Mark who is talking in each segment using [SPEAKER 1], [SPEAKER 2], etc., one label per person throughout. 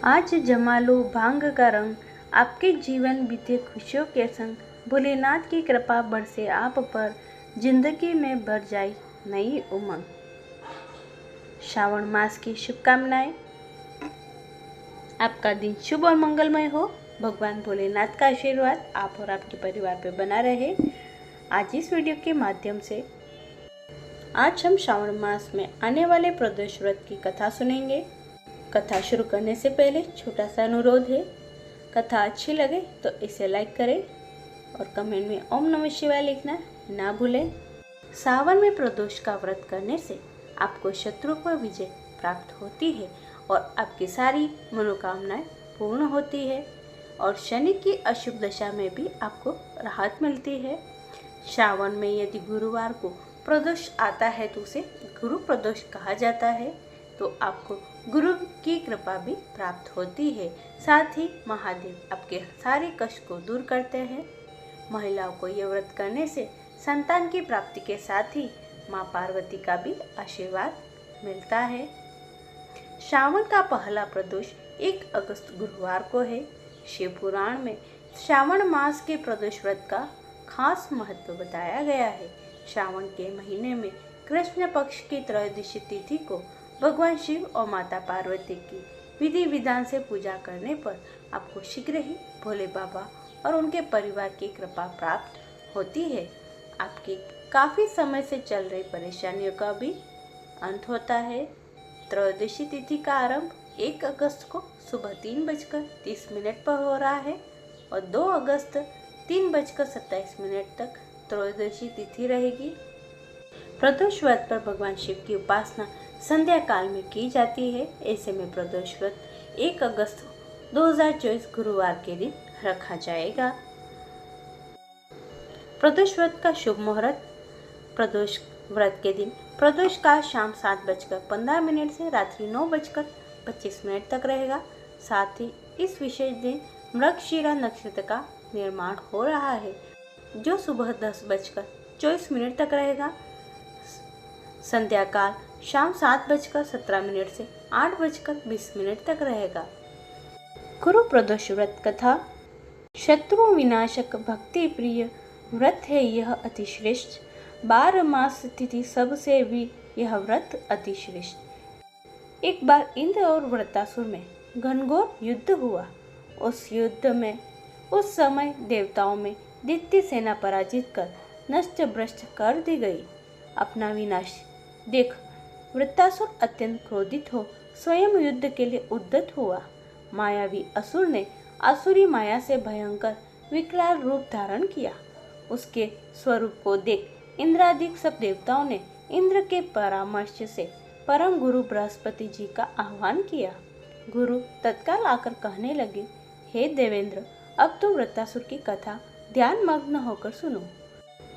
[SPEAKER 1] आज जमा लो भांग का रंग, आपके जीवन बीते खुशियों के संग। भोलेनाथ की कृपा बरसे आप पर, जिंदगी में भर जाए नई उमंग। श्रावण मास की शुभकामनाएं। आपका दिन शुभ और मंगलमय हो। भगवान भोलेनाथ का आशीर्वाद आप और आपके परिवार पर बना रहे। आज इस वीडियो के माध्यम से आज हम श्रावण मास में आने वाले प्रदोष व्रत की कथा सुनेंगे। कथा शुरू करने से पहले छोटा सा अनुरोध है, कथा अच्छी लगे तो इसे लाइक करें और कमेंट में ओम नमः शिवाय लिखना ना भूलें। सावन में प्रदोष का व्रत करने से आपको शत्रु पर विजय प्राप्त होती है और आपकी सारी मनोकामनाएं पूर्ण होती है और शनि की अशुभ दशा में भी आपको राहत मिलती है। श्रावण में यदि गुरुवार को प्रदोष आता है तो उसे गुरु प्रदोष कहा जाता है, तो आपको गुरु की कृपा भी प्राप्त होती है। साथ ही महादेव आपके सारे कष्ट को दूर करते हैं। महिलाओं को यह व्रत करने से संतान की प्राप्ति के साथ ही माँ पार्वती का भी आशीर्वाद मिलता है। श्रावण का पहला प्रदोष 1 अगस्त गुरुवार को है। शिव पुराण में श्रावण मास के प्रदोष व्रत का खास महत्व बताया गया है। श्रावण के महीने में कृष्ण पक्ष की त्रयोदशी तिथि को भगवान शिव और माता पार्वती की विधि विधान से पूजा करने पर आपको शीघ्र ही भोले बाबा और उनके परिवार की कृपा प्राप्त होती है। आपकी काफ़ी समय से चल रही परेशानियों का भी अंत होता है। त्रयोदशी तिथि का आरंभ 1 अगस्त को सुबह 3:30 पर हो रहा है और 2 अगस्त 3:27 तक त्रयोदशी तिथि रहेगी। प्रदोष व्रत पर भगवान शिव की उपासना संध्या काल में की जाती है। ऐसे में प्रदोष व्रत 1 अगस्त 2024 गुरुवार के दिन रखा जाएगा। प्रदोष व्रत का शुभ मुहूर्त। प्रदोष व्रत के दिन प्रदोष काल शाम 7:15 से रात्रि 9:25 तक रहेगा। साथ ही इस विशेष दिन मृगशिरा नक्षत्र का निर्माण हो रहा है, जो सुबह 10:24 तक रहेगा। संध्या काल शाम 7:17 से 8:20 तक रहेगा। गुरु प्रदोष व्रत कथा। शत्रु विनाशक भक्ति प्रिय व्रत है यह अतिश्रेष्ठ। 12 मास तिथि सबसे भी यह व्रत अतिश्रेष्ठ। एक बार इंद्र और वृत्रासुर में घनघोर युद्ध हुआ। उस युद्ध में उस समय देवताओं में दैत्य सेना पराजित कर नष्ट भ्रष्ट कर दी गई। अपना विनाश देख वृत्रासुर अत्यंत क्रोधित हो स्वयं युद्ध के लिए उद्यत हुआ। मायावी असुर ने आसुरी माया से भयंकर विकराल रूप धारण किया। उसके स्वरूप को देख इंद्रादि सब देवताओं ने इंद्र के परामर्श से परम गुरु बृहस्पति जी का आह्वान किया। गुरु तत्काल आकर कहने लगे, हे देवेंद्र, अब तो वृत्रासुर की कथा ध्यान मग्न होकर सुनो।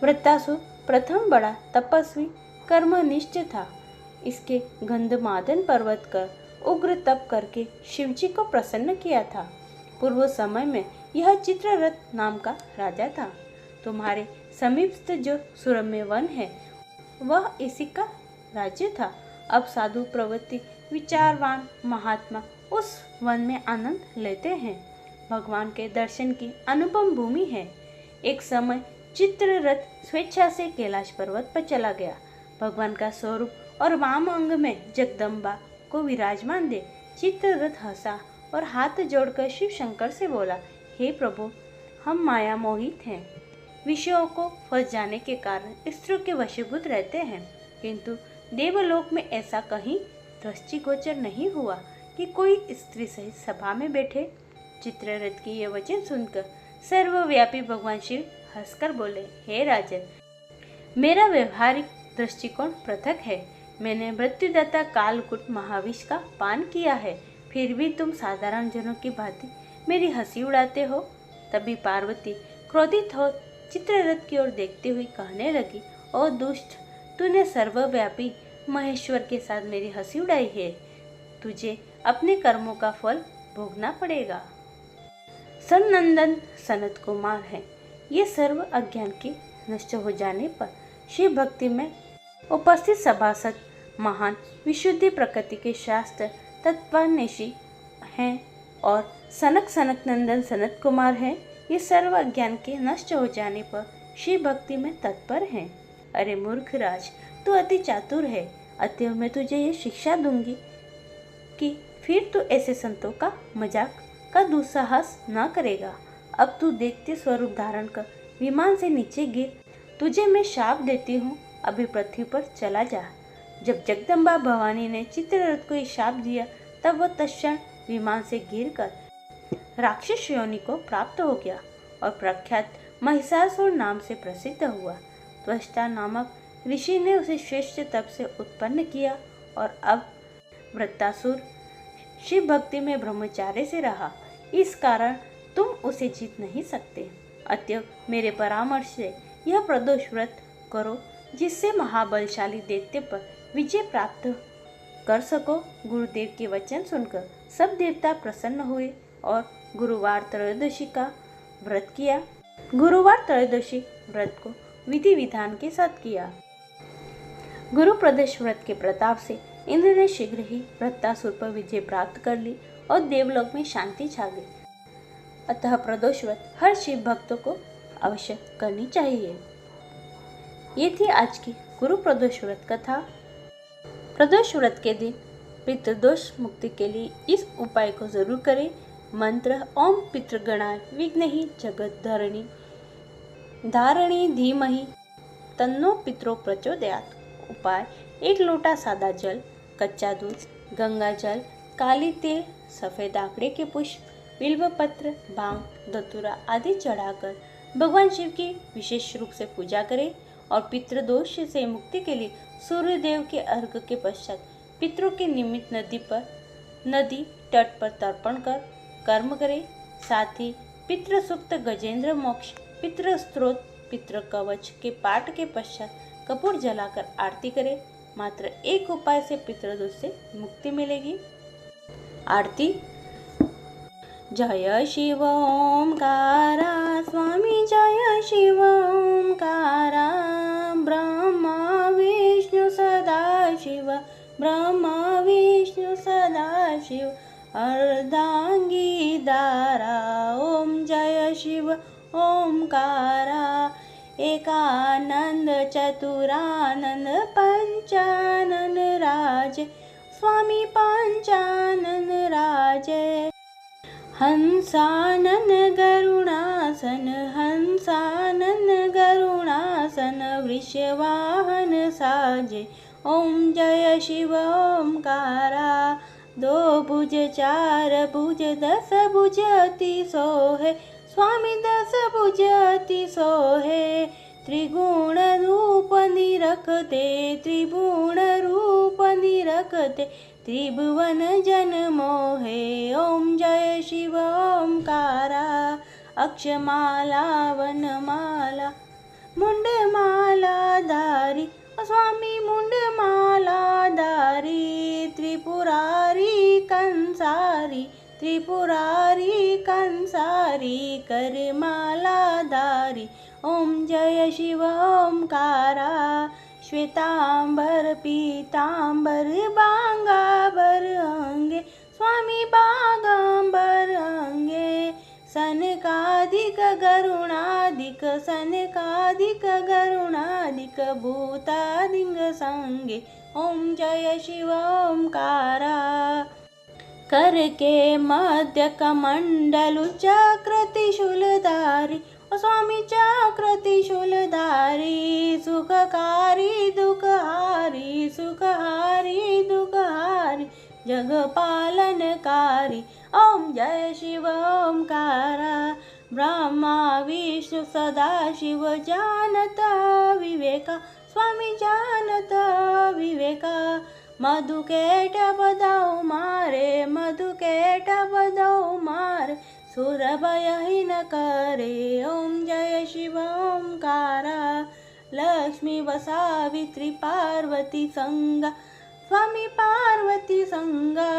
[SPEAKER 1] वृत्रासुर प्रथम बड़ा तपस्वी कर्मनिष्ठ था। इसके गंधमादन पर्वत कर उग्र तप करके शिवजी को प्रसन्न किया था। पूर्व समय में यह चित्ररथ नाम का राजा था। तुम्हारे समीपस्थ जो सुरम्य वन है वह इसी का राज्य था। अब साधु प्रवृत्ति विचारवान महात्मा उस वन में आनंद लेते हैं। भगवान के दर्शन की अनुपम भूमि है। एक समय चित्ररथ स्वेच्छा से कैलाश पर्वत पर चला गया। भगवान का स्वरूप और वाम अंग में जगदम्बा को विराजमान दे चित्ररथ हंसा और हाथ जोड़कर शिव शंकर से बोला, हे प्रभु, हम माया मोहित हैं। विषयों को फंस जाने के कारण स्त्रियों के वशीभूत रहते हैं, किंतु देवलोक में ऐसा कहीं दृष्टिगोचर नहीं हुआ कि कोई स्त्री सहित सभा में बैठे। चित्ररथ की यह वचन सुनकर सर्वव्यापी भगवान शिव हंसकर बोले, हे राजन, मेरा व्यवहारिक दृष्टिकोण पृथक है। मैंने मृत्युदाता कालकूट महाविष का पान किया है, फिर भी तुम साधारण जनों की भांति मेरी हंसी उड़ाते हो। तभी पार्वती क्रोधित हो चित्ररथ की ओर देखते हुए कहने लगी, ओ दुष्ट, तूने सर्वव्यापी महेश्वर के साथ मेरी हंसी उड़ाई है। तुझे अपने कर्मों का फल भोगना पड़ेगा। सनंदन सनत कुमार है। ये सर्व अज्ञान के नष्ट हो जाने पर शिव भक्ति में उपस्थित सभासद महान विशुद्धि प्रकृति के शास्त्र तत्वान्वेषी हैं। और सनक नंदन सनत कुमार हैं, ये सर्व अज्ञान के नष्ट हो जाने पर शिव भक्ति में तत्पर हैं। अरे मूर्ख राज, तू अति चातुर है, अतएव मैं तुझे ये शिक्षा दूंगी कि फिर तू ऐसे संतों का मजाक का दुस्साहस न करेगा। अब तू दैत्य स्वरूप धारण कर विमान से नीचे गिर। तुझे मैं शाप देती हूँ, अभी पृथ्वी पर चला जा। जब जगदम्बा भवानी ने चित्ररथ को ये शाप दिया, तब वह तत्क्षण विमान से गिरकर राक्षस योनि को प्राप्त हो गया और प्रख्यात महिषासुर नाम से प्रसिद्ध हुआ। त्वष्टा नामक ऋषि ने उसे श्रेष्ठ तप से उत्पन्न किया और अब वृत्तासुर शिव भक्ति में ब्रह्मचार्य से रहा। इस कारण तुम उसे जीत नहीं सकते। अतएव मेरे परामर्श से यह प्रदोष व्रत करो, जिससे महाबलशाली दैत्य पर विजय प्राप्त कर सको। गुरुदेव के वचन सुनकर सब देवता प्रसन्न हुए और गुरुवार त्रयोदशी का व्रत किया। गुरुवार त्रयोदशी व्रत को विधि विधान के साथ किया। गुरु प्रदोष व्रत के प्रताप से इंद्र ने शीघ्र ही वृत्तासुर पर विजय प्राप्त कर ली और देवलोक में शांति छा गई। अतः प्रदोष व्रत हर शिव भक्तों को अवश्य करनी चाहिए। ये थी आज की गुरु प्रदोष व्रत कथा। प्रदोष व्रत के दिन पितृदोष मुक्ति के लिए इस उपाय को जरूर करें। मंत्र ओम पितृगणाय विघ्नहि जगत धारणी धीमहि तन्नो पितरो प्रचोदयात्। उपाय: 1 लोटा सादा जल, कच्चा दूध, गंगा जल, काली तेल, सफेद आंकड़े के पुष्प, बिल्व पत्र, भांग, धतूरा आदि चढ़ाकर भगवान शिव की विशेष रूप से पूजा करें और पितृदोष से मुक्ति के लिए सूर्य देव के अर्घ के पश्चात पितरों के निमित्त नदी तट पर तर्पण कर कर्म करें। साथ ही पितृ सूक्त, गजेंद्र मोक्ष, पितृ स्त्रोत, पितृ कवच के पाठ के पश्चात कपूर जलाकर आरती करें। मात्र एक उपाय से पितृदोष से मुक्ति मिलेगी। आरती: जय शिव ओंकारा स्वामी, जय शिव ओंकारा, ब्रह्मा विष्णु सदा शिव, ब्रह्मा विष्णु सदा शिव, अर्धांगी दारा ओम जय शिव ओंकारा, एकानंद चतुरानंद पंचानन राजे, स्वामी पंचानन राजे, हंसानन गरुणासन, हंसानन गरुणासन, वृषवाहन साजे ओम जय शिव ओंकारा, 2 भुज 4 भुज 10 भुज अति सोहे, स्वामी 10 भुज अति सोहे, त्रिगुण रूप निरखते, त्रिगुण रूप निरखते, त्रिभुवन जन मोहे ओम जय शिव ओंकारा, अक्षमाला वनमाला मुंडमाला धारी, स्वामी मुंडमाला धारी, त्रिपुरारी कंसारी, त्रिपुरारी कंसारी, करमाला धारी ओम जय शिव ओंकारा, श्वेतांबर पीतांबर बांगाबर अंगे, स्वामी बागांबर अंगे, सनकादिक गरुणादिक, सनकादिक गरुणादिक, भूतादिंग संगे ओम जय शिव ओंकारा, कर के मध्य कमंडलु चक्र त्रिशूलधारी, स्वामी चक्र त्रिशूलधारी, सुखकारी दुखहारी, सुखहारी दुखहारी, जग पालनकारी ओम जय शिव ओंकारा, ब्रह्मा विष्णु सदा शिव जानता विवेका, स्वामी जानता विवेका, मधुकेट बदाऊ मारे, मधुकेट बदाऊ मारे, सुरभय ही न करे ओम जय शिव ओंकारा, लक्ष्मी व सावित्री पार्वती संगा, स्वामी पार्वती संगा,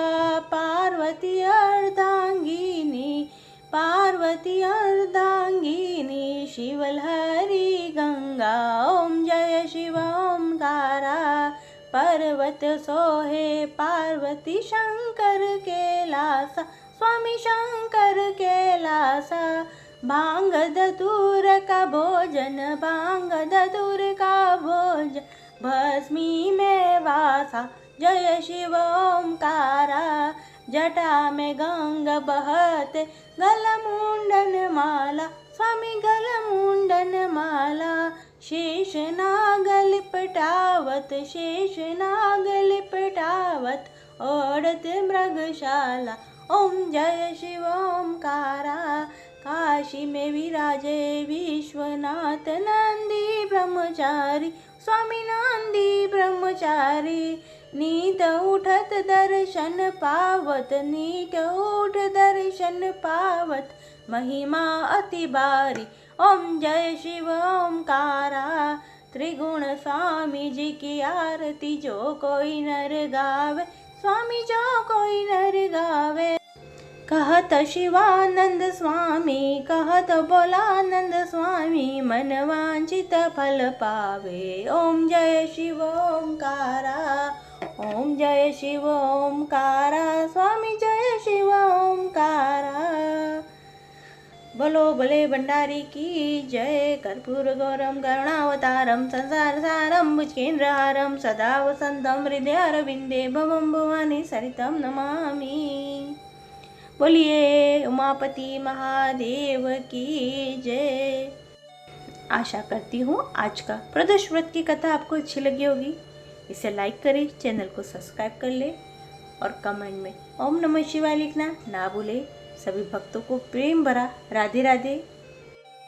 [SPEAKER 1] पार्वती अर्धांगिनी, पार्वती अर्धांगिनी, शिवलहरी गंगा ओम जय शिव ओंकारा, पर्वत सोहे पार्वती शंकर के लासा, स्वामी शंकर के लासा। भांग धतूर का भोजन, भांग धतूर का भोजन, भस्मी में वासा, जय शिव ओंकारा। जटा में गंग बहते, गल मुंडन माला, स्वामी गल मुंडन माला। शेष नाग लिपटावत, शेष नाग लिपटावत, ओढ़त मृगशाला, ओम जय शिव ओंकारा। काशी में विराजे विश्वनाथ नंदी ब्रह्मचारी, स्वामी नंदी ब्रह्मचारी। नीत उठत दर्शन पावत, नीत उठ दर्शन पावत, महिमा अति बारी, ओम जय शिव ओंकारा। त्रिगुण स्वामी जी की आरती जो कोई नर गावे, स्वामी जो कोई नर गावे। कहत शिवानंद स्वामी, कहत बोलानंद स्वामी, मन वांछित फल पावे, ओम जय शिव ओंकारा, ओम जय शिव ओंकारा, स्वामी जय शिव ओंकारा। बोलो भले भंडारी की जय। कर्पूर गौरम करुणावतारम संसार सारम भुजगेन्द्रहारम सदा वसंतम हृदय अरविंदे भवम भवानी सरितम नमामि। बोलिए उमापति महादेव की जय। आशा करती हूँ आज का प्रदोष व्रत की कथा आपको अच्छी लगी होगी। इसे लाइक करें, चैनल को सब्सक्राइब कर ले और कमेंट में ओम नमः शिवाय लिखना ना भूले। सभी भक्तों को प्रेम भरा राधे राधे।